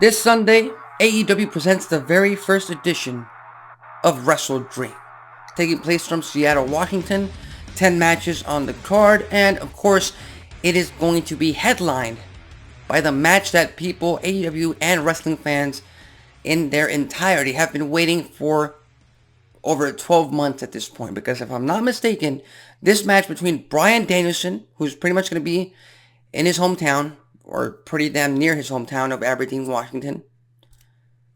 This Sunday, AEW presents the very first edition of WrestleDream, taking place from Seattle, Washington. 10 matches on the card, and of course, it is going to be headlined by the match that people, AEW and wrestling fans in their entirety, have been waiting for over 12 months at this point. Because if I'm not mistaken, this match between Bryan Danielson, who's pretty much going to be in his hometown, or pretty damn near his hometown of Aberdeen, Washington.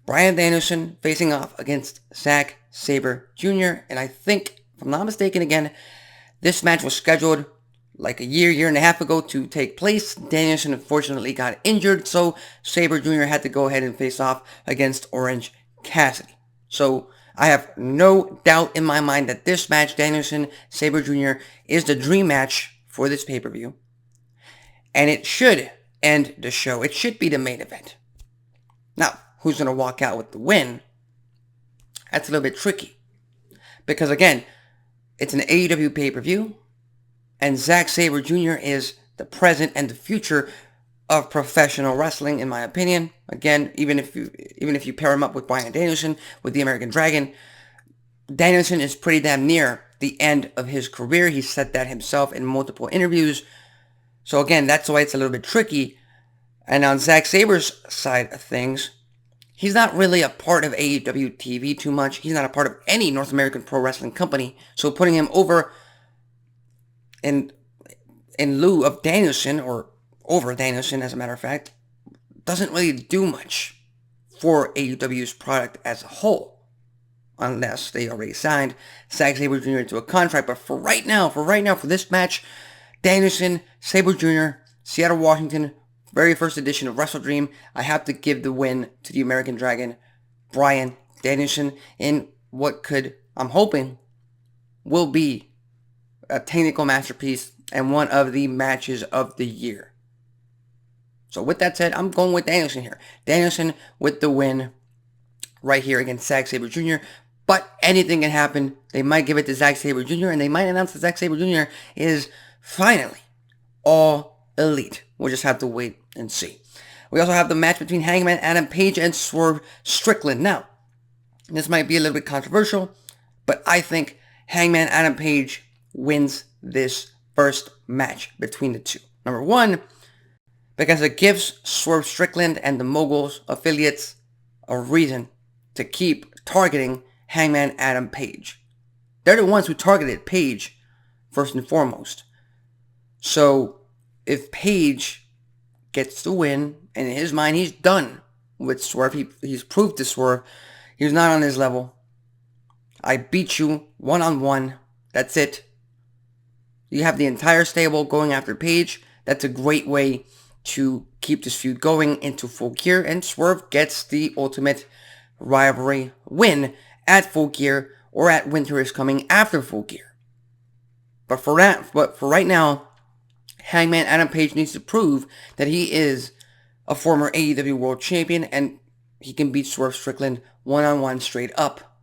Bryan Danielson facing off against Zack Sabre Jr. And I think, if I'm not mistaken again, this match was scheduled like a year and a half ago to take place. Danielson unfortunately got injured, so Sabre Jr. had to go ahead and face off against Orange Cassidy. So I have no doubt in my mind that this match, Danielson, Sabre Jr., is the dream match for this pay-per-view. And it should end the show. It should be the main event. Now, who's going to walk out with the win? That's a little bit tricky. Because again, it's an AEW pay-per-view, and Zack Sabre Jr. is the present and the future of professional wrestling, in my opinion. Again, even if you pair him up with Bryan Danielson, with the American Dragon, Danielson is pretty damn near the end of his career. He said that himself in multiple interviews. So again, that's why it's a little bit tricky. And on Zack Sabre's side of things, he's not really a part of AEW TV too much. He's not a part of any North American pro wrestling company. So putting him over in lieu of Danielson, or over Danielson as a matter of fact, doesn't really do much for AEW's product as a whole. Unless they already signed Zack Sabre Jr. to a contract. But for right now, for this match, Danielson, Sabre Jr., Seattle, Washington, very first edition of WrestleDream, I have to give the win to the American Dragon, Bryan Danielson, in what could, I'm hoping, will be a technical masterpiece and one of the matches of the year. So with that said, I'm going with Danielson here. Danielson with the win right here against Zack Sabre Jr., but anything can happen. They might give it to Zack Sabre Jr., and they might announce that Zack Sabre Jr. is finally all elite. We'll just have to wait and see. We also have the match between Hangman Adam Page and Swerve Strickland. Now, this might be a little bit controversial, but I think Hangman Adam Page wins this first match between the two. Number one, because it gives Swerve Strickland and the Moguls affiliates a reason to keep targeting Hangman Adam Page. They're the ones who targeted Page first and foremost. So if Page gets the win, and in his mind he's done with Swerve, he's proved to Swerve he's not on his level. I beat you one-on-one. That's it. You have the entire stable going after Page. That's a great way to keep this feud going into Full Gear, and Swerve gets the ultimate rivalry win at Full Gear, or at Winter is Coming after Full Gear. But for right now, Hangman Adam Page needs to prove that he is a former AEW World Champion and he can beat Swerve Strickland one-on-one straight up.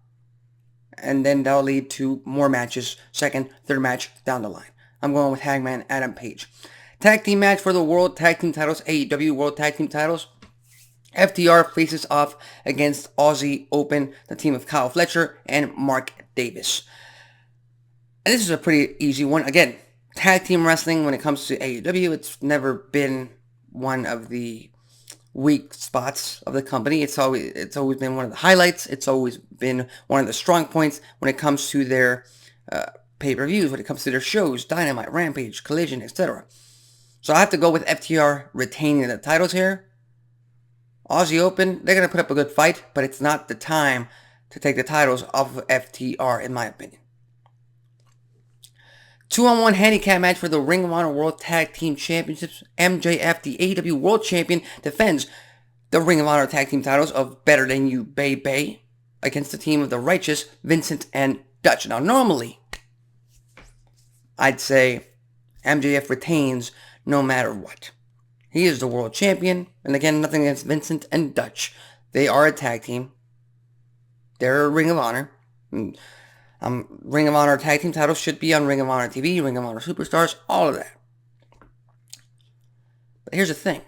And then that'll lead to more matches, second, third match down the line. I'm going with Hangman Adam Page. Tag team match for the World Tag Team titles, AEW World Tag Team titles. FTR faces off against Aussie Open, the team of Kyle Fletcher and Mark Davis. And this is a pretty easy one. Again, tag team wrestling when it comes to AEW, it's never been one of the weak spots of the company. It's always been one of the highlights. It's always been one of the strong points when it comes to their pay-per-views, when it comes to their shows, Dynamite, Rampage, Collision, etc. So I have to go with FTR retaining the titles here. Aussie Open, they're going to put up a good fight, but it's not the time to take the titles off of FTR, in my opinion. 2-on-1 handicap match for the Ring of Honor World Tag Team Championships. MJF, the AEW World Champion, defends the Ring of Honor Tag Team titles of Better Than You, Bay against the team of the Righteous, Vincent and Dutch. Now, normally, I'd say MJF retains no matter what. He is the world champion, and again, nothing against Vincent and Dutch. They are a tag team. They're a Ring of Honor. Ring of Honor tag team titles should be on Ring of Honor TV, Ring of Honor Superstars, all of that. But here's the thing.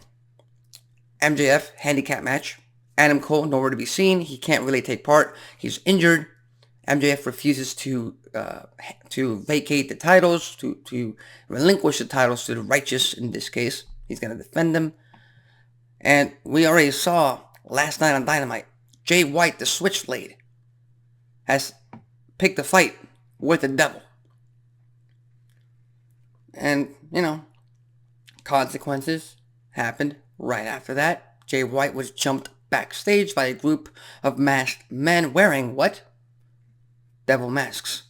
MJF handicap match Adam Cole, nowhere to be seen. He can't really take part. He's injured. MJF refuses to vacate the titles, to relinquish the titles to the Righteous in this case. He's going to defend them. And we already saw last night on Dynamite, Jay White, the Switchblade, has picked a fight with the devil. And, consequences happened right after that. Jay White was jumped backstage by a group of masked men wearing what? Devil masks.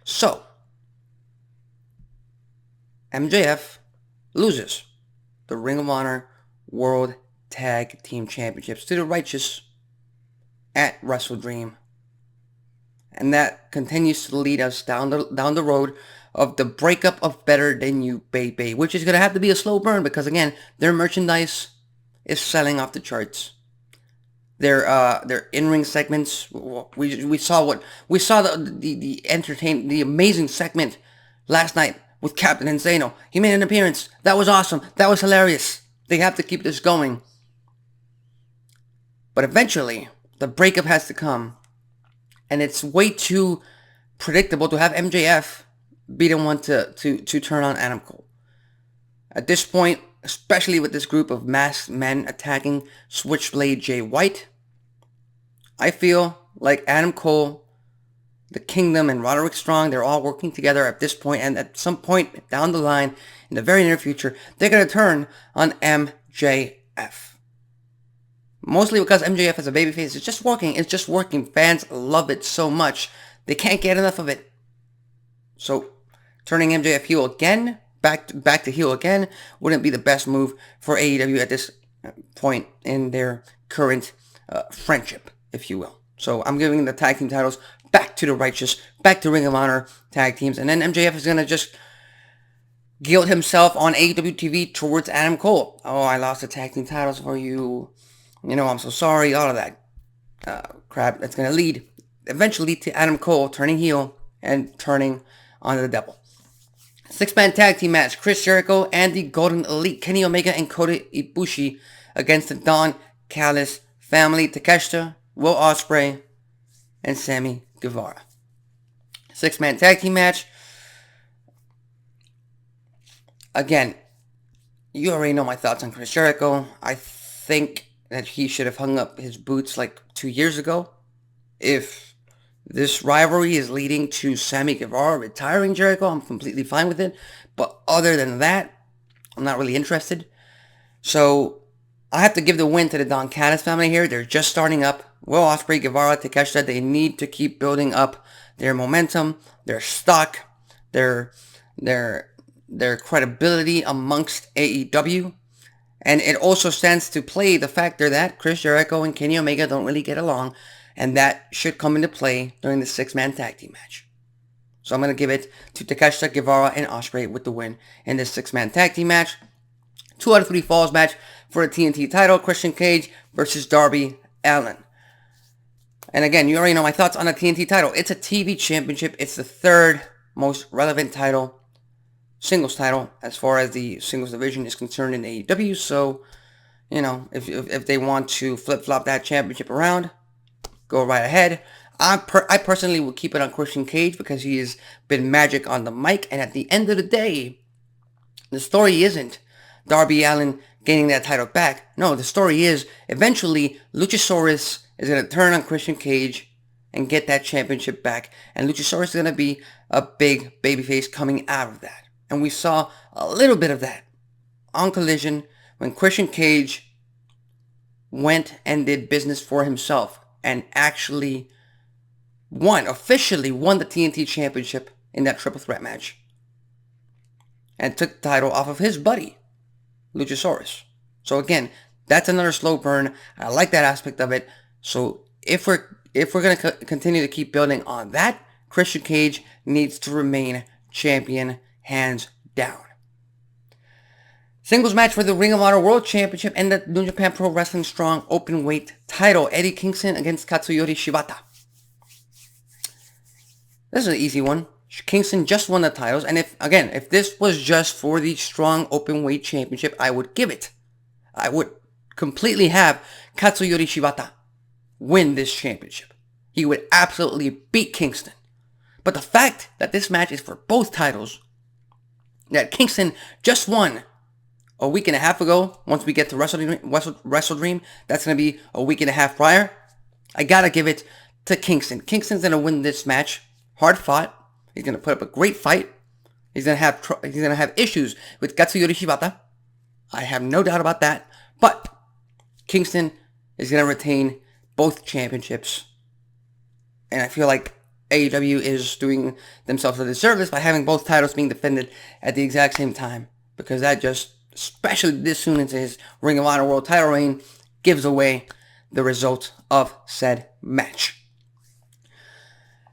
So, MJF loses the Ring of Honor World Tag Team Championships to the Righteous at WrestleDream. And that continues to lead us down the road of the breakup of Better Than You, Baby, which is going to have to be a slow burn because, again, their merchandise is selling off the charts. Their in-ring segments, we saw the amazing segment last night with Captain Insano. He made an appearance. That was awesome. That was hilarious. They have to keep this going. But eventually, the breakup has to come. And it's way too predictable to have MJF be the one to turn on Adam Cole. At this point, especially with this group of masked men attacking Switchblade Jay White, I feel like Adam Cole, the Kingdom, and Roderick Strong, they're all working together at this point, and at some point down the line, in the very near future, they're going to turn on MJF. Mostly because MJF as a babyface is just working. It's just working. Fans love it so much. They can't get enough of it. So, turning MJF heel again, back to heel again, wouldn't be the best move for AEW at this point in their current friendship, if you will. So, I'm giving the tag team titles back to the Righteous, back to Ring of Honor tag teams, and then MJF is going to just guilt himself on AEW TV towards Adam Cole. Oh, I lost the tag team titles for you. I'm so sorry, all of that crap. That's going to lead eventually to Adam Cole turning heel and turning on the devil. 6-man tag team match. Chris Jericho and the Golden Elite, Kenny Omega and Kota Ibushi against the Don Callis family, Takeshita, Will Ospreay, and Sammy Guevara. 6-man tag team match. Again, you already know my thoughts on Chris Jericho. I think that he should have hung up his boots like 2 years ago. If this rivalry is leading to Sammy Guevara retiring Jericho, I'm completely fine with it. But other than that, I'm not really interested. So I have to give the win to the Don Callis family here. They're just starting up. Will Ospreay, Guevara, Takeshita, they need to keep building up their momentum, their stock, their credibility amongst AEW. And it also stands to play the factor that Chris Jericho and Kenny Omega don't really get along, and that should come into play during the 6-man tag team match. So I'm going to give it to Takeshita, Guevara, and Ospreay with the win in this 6-man tag team match. 2 out of 3 falls match for the TNT title, Christian Cage versus Darby Allin. And again, you already know my thoughts on the TNT title. It's a TV championship. It's the third most relevant title, singles title, as far as the singles division is concerned in AEW. So, if they want to flip-flop that championship around, go right ahead. I personally would keep it on Christian Cage because he has been magic on the mic. And at the end of the day, the story isn't Darby Allin gaining that title back. No, the story is eventually Luchasaurus is going to turn on Christian Cage and get that championship back. And Luchasaurus is going to be a big babyface coming out of that. And we saw a little bit of that on Collision when Christian Cage went and did business for himself and actually officially won the TNT Championship in that triple threat match. And took the title off of his buddy, Luchasaurus. So again, that's another slow burn. I like that aspect of it. So if we're going to continue to keep building on that, Christian Cage needs to remain champion hands down. Singles match for the Ring of Honor World Championship and the New Japan Pro Wrestling Strong Openweight title. Eddie Kingston against Katsuyori Shibata. This is an easy one. Kingston just won the titles, and if this was just for the Strong Openweight Championship, I would give it. I would completely have Katsuyori Shibata win this championship. He would absolutely beat Kingston. But the fact that this match is for both titles, that Kingston just won a week and a half ago, once we get to WrestleDream, that's going to be a week and a half prior, I gotta give it to Kingston. Kingston's going to win this match. Hard fought. He's going to put up a great fight. He's going to have issues with Katsuyori Shibata. I have no doubt about that. But Kingston is going to retain both championships. And I feel like AEW is doing themselves a disservice by having both titles being defended at the exact same time. Because that just, especially this soon into his Ring of Honor World title reign, gives away the result of said match.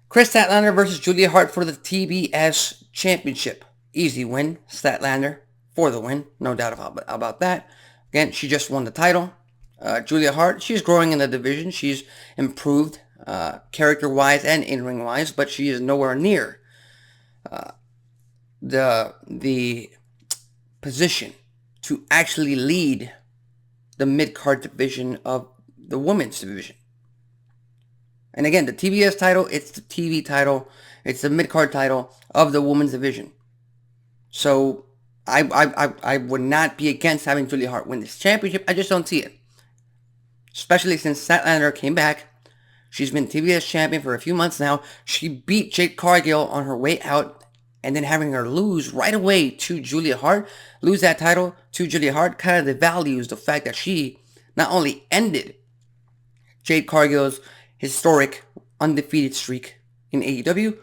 Chris Statlander versus Julia Hart for the TBS Championship. Easy win. Statlander for the win. No doubt about that. Again, she just won the title. Julia Hart, she's growing in the division. She's improved character-wise and in-ring-wise, but she is nowhere near the position to actually lead the mid-card division of the women's division. And again, the TBS title, it's the TV title, it's the mid-card title of the women's division. So I would not be against having Julia Hart win this championship. I just don't see it. Especially since Statlander came back. She's been TBS champion for a few months now. She beat Jade Cargill on her way out, and then having her lose right away to Julia Hart, lose that title to Julia Hart, kind of devalues the fact that she not only ended Jade Cargill's historic undefeated streak in AEW,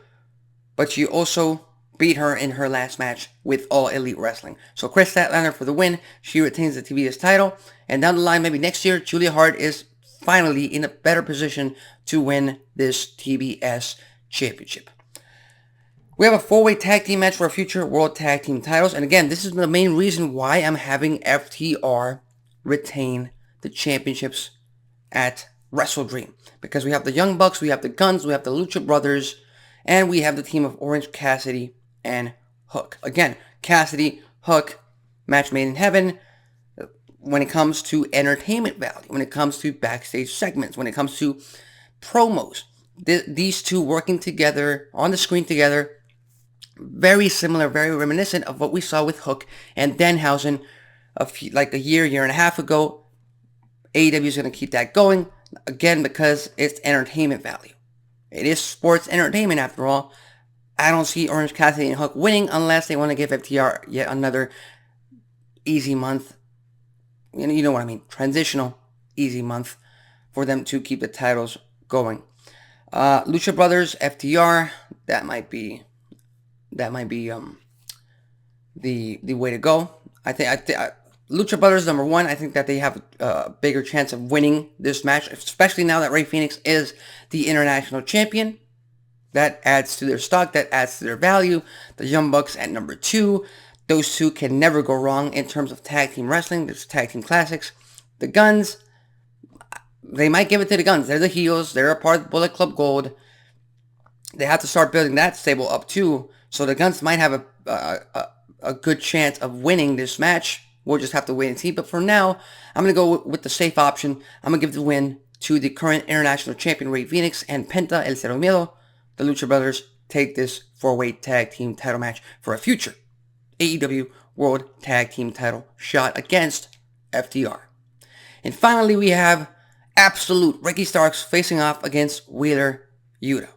but she also beat her in her last match with All Elite Wrestling. So Chris Statlander for the win. She retains the TBS title. And down the line, maybe next year, Julia Hart is finally in a better position to win this TBS championship. We have a 4-way tag team match for our future World Tag Team titles. And again, this is the main reason why I'm having FTR retain the championships at WrestleDream. Because we have the Young Bucks, we have the Guns, we have the Lucha Brothers, and we have the team of Orange Cassidy and Hook. Again, Cassidy, Hook, match made in heaven when it comes to entertainment value, when it comes to backstage segments, when it comes to promos. These two working together, on the screen together, very similar, very reminiscent of what we saw with Hook and Danhausen like a year and a half ago. AEW is going to keep that going, again, because it's entertainment value. It is sports entertainment after all. I don't see Orange Cassidy and Hook winning unless they want to give FTR yet another easy month. You know what I mean. Transitional easy month for them to keep the titles going. Lucha Brothers, FTR, that might be the way to go. I think Lucha Brothers number one. I think that they have a bigger chance of winning this match, especially now that Rey Fenix is the international champion. That adds to their stock. That adds to their value. The Young Bucks at number 2. Those two can never go wrong in terms of tag team wrestling. There's tag team classics. The Guns, they might give it to the Guns. They're the heels. They're a part of Bullet Club Gold. They have to start building that stable up too. So the Guns might have a good chance of winning this match. We'll just have to wait and see. But for now, I'm going to go with the safe option. I'm going to give the win to the current international champion Rey Fenix and Penta El Cero Miedo. The Lucha Brothers take this 4-way tag team title match for a future AEW World Tag Team title shot against FTR. And finally, we have Absolute Ricky Starks facing off against Wheeler Yuta.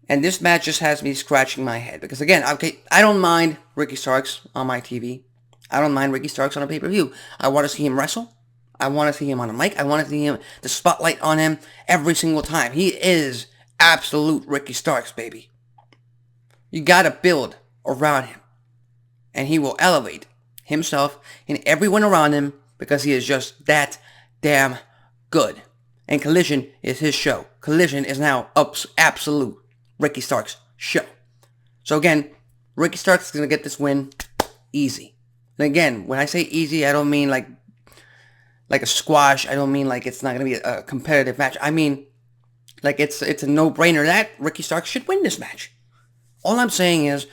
And this match just has me scratching my head. Because again, okay, I don't mind Ricky Starks on my TV. I don't mind Ricky Starks on a pay-per-view. I want to see him wrestle. I want to see him on a mic. I want to see the spotlight on him every single time. He is Absolute Ricky Starks, baby. You gotta build around him. And he will elevate himself and everyone around him because he is just that damn good. And Collision is his show. Collision is now Absolute Ricky Starks' show. So again, Ricky Starks is going to get this win easy. And again, when I say easy, I don't mean like a squash. I don't mean like it's not going to be a competitive match. I mean like it's a no-brainer that Ricky Starks should win this match. All I'm saying is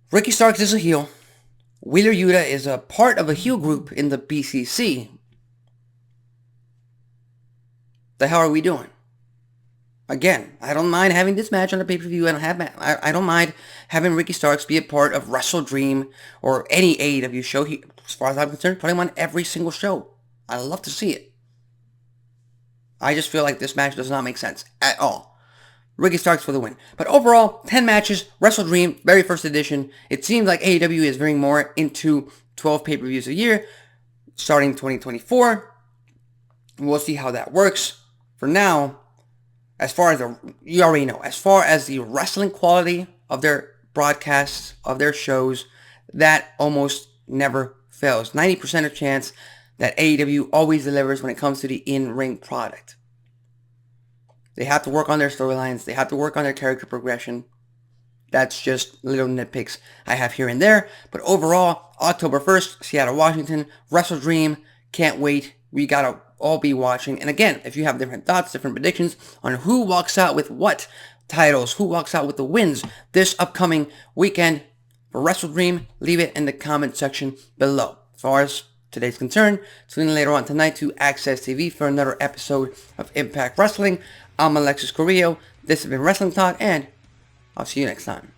Ricky Starks is a heel. Wheeler Yuta is a part of a heel group in the BCC. The hell are we doing? Again, I don't mind having this match on the pay-per-view. I don't mind having Ricky Starks be a part of WrestleDream or any AEW show. As far as I'm concerned, put him on every single show. I'd love to see it. I just feel like this match does not make sense at all. Ricky Starks for the win. But overall, 10 matches, WrestleDream, very first edition. It seems like AEW is veering more into 12 pay-per-views a year, starting 2024. We'll see how that works. For now, as far as the wrestling quality of their broadcasts, of their shows, that almost never fails. 90% of chance that AEW always delivers when it comes to the in-ring product. They have to work on their storylines. They have to work on their character progression. That's just little nitpicks I have here and there. But overall, October 1st, Seattle, Washington, WrestleDream. Can't wait. We gotta all be watching. And again, if you have different thoughts, different predictions on who walks out with what titles, who walks out with the wins this upcoming weekend for WrestleDream, leave it in the comment section below. As far as today's concerned, tune in later on tonight to Access TV for another episode of Impact Wrestling. I'm Alexis Carrillo. This has been Wrestling Talk, and I'll see you next time.